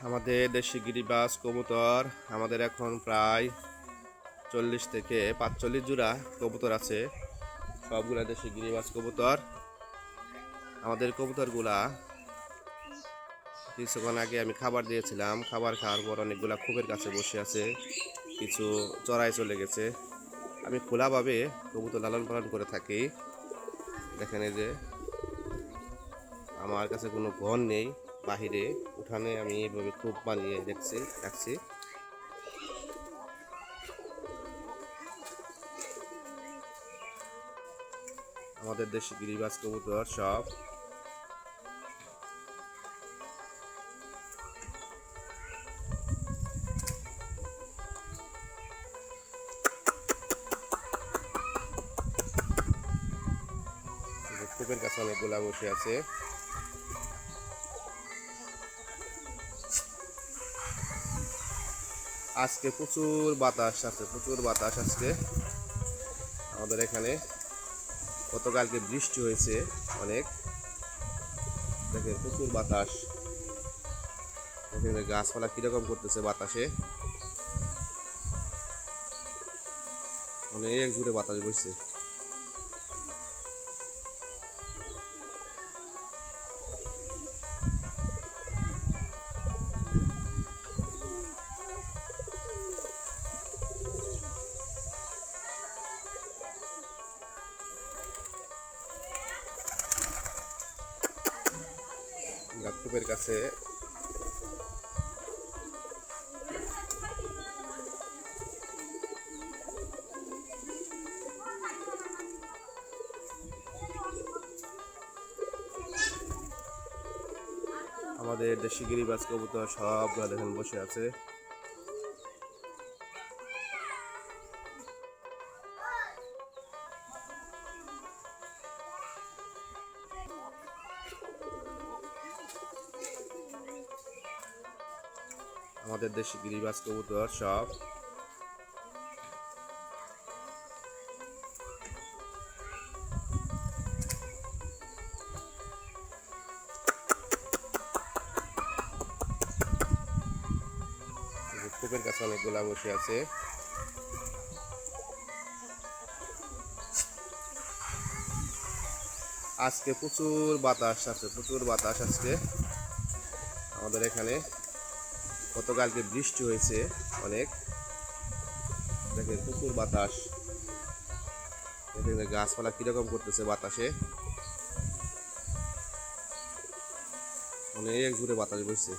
আমাদের দেশি গিরিবাজ কবুতর আমাদের এখন প্রায় 40 থেকে 45 জোড়া কবুতর আছে। সবগুলা দেশি গিরিবাজ কবুতর। আমাদের কবুতরগুলা কিছুক্ষণ আগে আমি খাবার দিয়েছিলাম। খাবার খাওয়ার পর অনেকগুলা খোপের কাছে বসে আছে, কিছু চড়াই চলে গেছে। আমি খোলাভাবে কবুতর লালন পালন করে থাকি। দেখেন এই যে আমার কাছে কোনো ঘর নেই, বাহিরে উঠানে আমি এইভাবে খোপ বানিয়ে রাখছি। আমাদের দেশি গিরিবাজ কবুতর সব। খোপের কাছে অনেকগুলা বসে আছে। আজকে প্রচুর বাতাস আছে, প্রচুর বাতাস আজকে আমাদের এখানে। গতকালকে বৃষ্টি হয়েছে অনেক। দেখেন প্রচুর বাতাস। দেখেন গাছপালা কিরকম করতেছে বাতাসে, অনেক জোরে বাতাস বইছে। খোপের কাছে আমাদের দেশি গিরিবাজ কবুতর সবগুলা দেখেন বসে আছে। আমাদের দেশি গিরিবাজ কবুতর সব। খোপের কাছে অনেকগুলা বসে আছে। আজকে প্রচুর বাতাস আছে, প্রচুর বাতাস আজকে আমাদের এখানে। গতকালকে বৃষ্টি হয়েছে অনেক। দেখেন প্রচুর বাতাস। দেখেন গাছপালা কিরকম করতেছে বাতাসে, অনেক জোরে বাতাস বইছে।